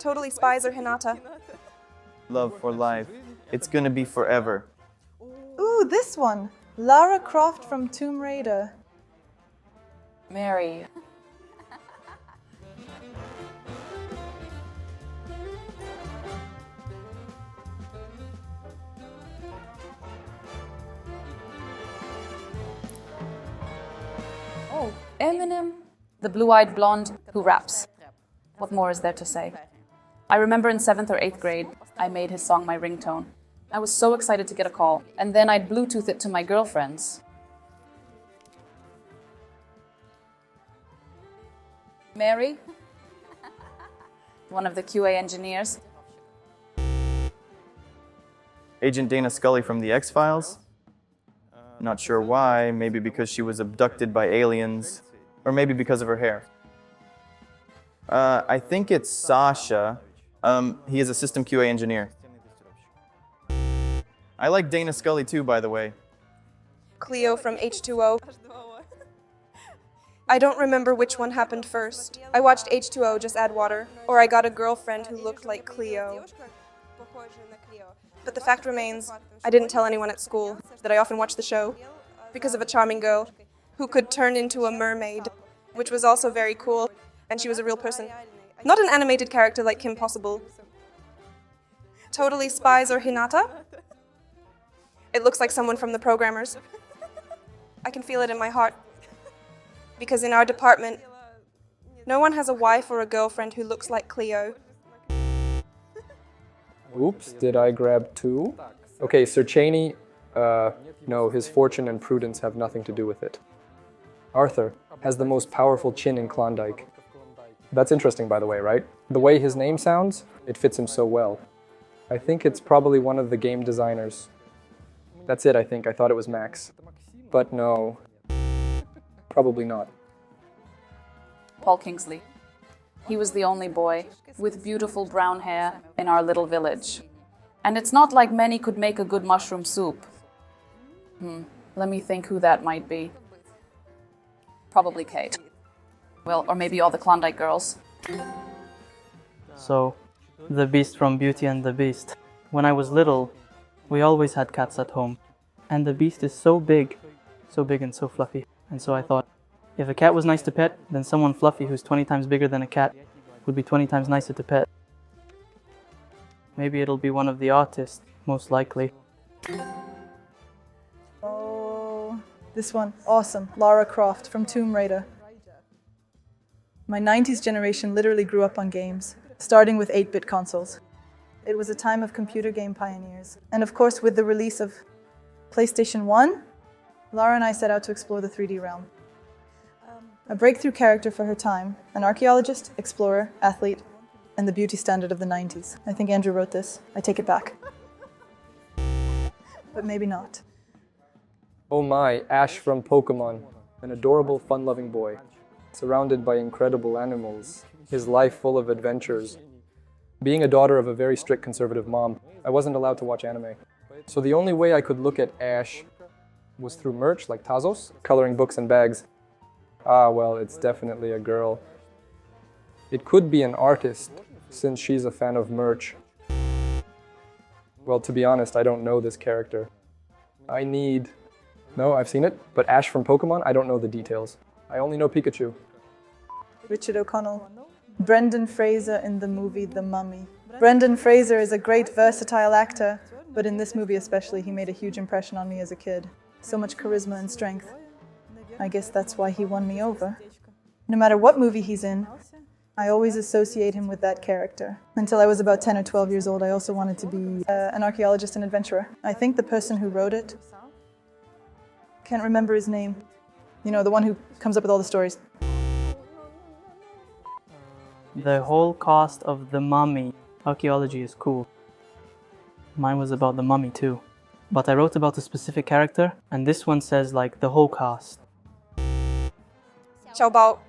Totally Spies or Hinata. Love for life. It's gonna be forever. Ooh, this one. Lara Croft from Tomb Raider. Mary. Oh, Eminem, the blue-eyed blonde who raps. What more is there to say? I remember in 7th or 8th grade, I made his song my ringtone. I was so excited to get a call, and then I'd Bluetooth it to my girlfriends. Mary, one of the QA engineers. Agent Dana Scully from the X-Files? Not sure why, maybe because she was abducted by aliens, or maybe because of her hair. I think it's Sasha. He is a system QA engineer. I like Dana Scully too, by the way. Cleo from H2O. I don't remember which one happened first. I watched H2O, Just Add Water, or I got a girlfriend who looked like Cleo. But the fact remains, I didn't tell anyone at school that I often watched the show because of a charming girl who could turn into a mermaid, which was also very cool, and she was a real person. Not an animated character like Kim Possible. Totally Spies or Hinata? It looks like someone from the programmers. I can feel it in my heart. Because in our department, no one has a wife or a girlfriend who looks like Cleo. Oops, did I grab two? Okay, Sir Cheney, no, his fortune and prudence have nothing to do with it. Arthur has the most powerful chin in Klondike. That's interesting, by the way, right? The way his name sounds, it fits him so well. I think it's probably one of the game designers. That's it, I think. I thought it was Max. But no, probably not. Paul Kingsley. He was the only boy with beautiful brown hair in our little village. And it's not like many could make a good mushroom soup. Let me think who that might be. Probably Kate. Well, or maybe all the Klondike girls. So, the Beast from Beauty and the Beast. When I was little, we always had cats at home. And the Beast is so big and so fluffy. And so I thought, if a cat was nice to pet, then someone fluffy who's 20 times bigger than a cat would be 20 times nicer to pet. Maybe it'll be one of the artists, most likely. Oh, this one. Awesome. Lara Croft from Tomb Raider. My 90s generation literally grew up on games, starting with 8-bit consoles. It was a time of computer game pioneers. And of course, with the release of PlayStation 1, Lara and I set out to explore the 3D realm. A breakthrough character for her time, an archaeologist, explorer, athlete, and the beauty standard of the 90s. I think Andrew wrote this. I take it back. But maybe not. Oh my, Ash from Pokemon. An adorable, fun-loving boy. Surrounded by incredible animals. His life full of adventures. Being a daughter of a very strict conservative mom, I wasn't allowed to watch anime. So the only way I could look at Ash was through merch, like Tazos, coloring books and bags. Ah, well, it's definitely a girl. It could be an artist, since she's a fan of merch. Well, to be honest, I don't know this character. No, I've seen it, but Ash from Pokemon, I don't know the details. I only know Pikachu. Richard O'Connell. Brendan Fraser in the movie The Mummy. Brendan Fraser is a great, versatile actor, but in this movie especially, he made a huge impression on me as a kid. So much charisma and strength. I guess that's why he won me over. No matter what movie he's in, I always associate him with that character. Until I was about 10 or 12 years old, I also wanted to be an archaeologist and adventurer. I think the person who wrote it, can't remember his name. You know, the one who comes up with all the stories. The whole cast of The Mummy. Archaeology is cool. Mine was about the mummy too. But I wrote about a specific character, and this one says like the whole cast. Xiao Bao.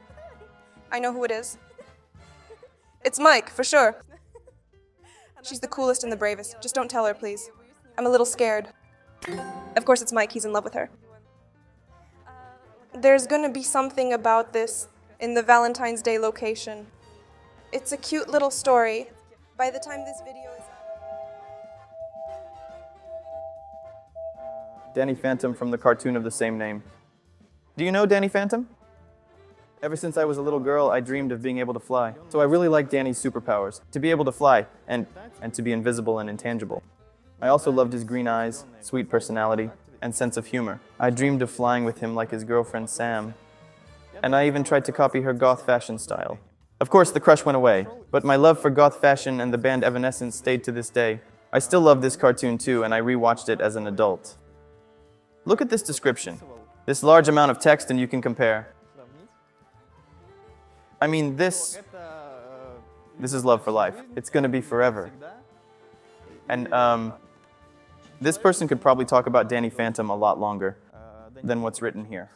I know who it is. It's Mike, for sure. She's the coolest and the bravest. Just don't tell her, please. I'm a little scared. Of course it's Mike, he's in love with her. There's gonna be something about this in the Valentine's Day location. It's a cute little story By the time this video is Danny Phantom from the cartoon of the same name. Do you know Danny Phantom? Ever since I was a little girl, I dreamed of being able to fly. So I really like Danny's superpowers, to be able to fly and to be invisible and intangible. I also loved his green eyes, sweet personality, and sense of humor. I dreamed of flying with him like his girlfriend Sam. And I even tried to copy her goth fashion style. Of course, the crush went away, but my love for goth fashion and the band Evanescence stayed to this day. I still love this cartoon too, and I rewatched it as an adult. Look at this description. This large amount of text and you can compare. I mean, this is love for life. It's gonna be forever. And this person could probably talk about Danny Phantom a lot longer than what's written here.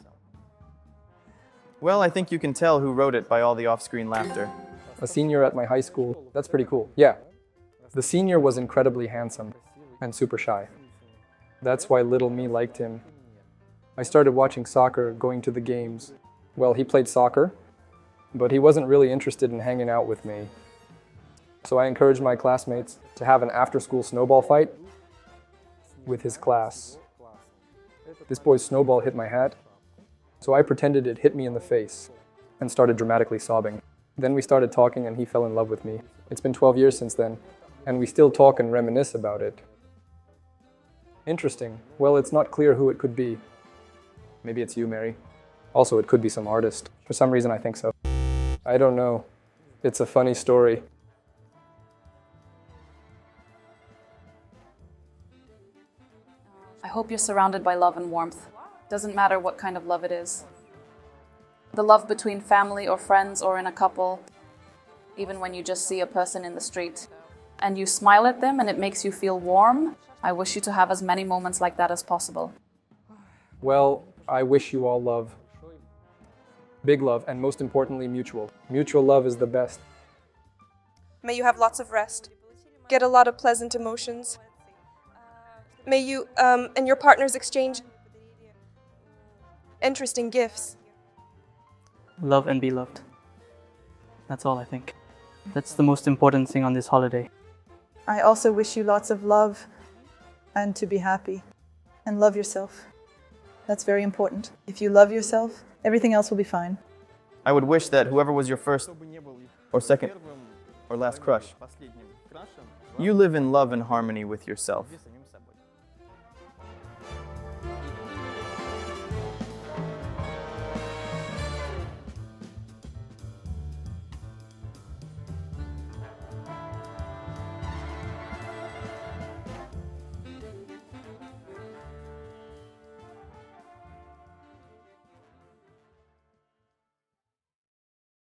Well, I think you can tell who wrote it by all the off-screen laughter. A senior at my high school, that's pretty cool. Yeah. The senior was incredibly handsome and super shy. That's why little me liked him. I started watching soccer, going to the games. Well, he played soccer, but he wasn't really interested in hanging out with me. So I encouraged my classmates to have an after-school snowball fight with his class. This boy's snowball hit my hat, so I pretended it hit me in the face and started dramatically sobbing. Then we started talking and he fell in love with me. It's been 12 years since then, and we still talk and reminisce about it. Interesting. Well, it's not clear who it could be. Maybe it's you, Mary. Also, it could be some artist. For some reason, I think so. I don't know. It's a funny story. I hope you're surrounded by love and warmth. Doesn't matter what kind of love it is. The love between family or friends or in a couple, even when you just see a person in the street and you smile at them and it makes you feel warm. I wish you to have as many moments like that as possible. Well, I wish you all love. Big love, and most importantly, mutual. Mutual love is the best. May you have lots of rest. Get a lot of pleasant emotions. May you and your partners exchange interesting gifts. Love and be loved. That's all I think. That's the most important thing on this holiday. I also wish you lots of love and to be happy. And love yourself. That's very important. If you love yourself, everything else will be fine. I would wish that whoever was your first or second or last crush, you live in love and harmony with yourself.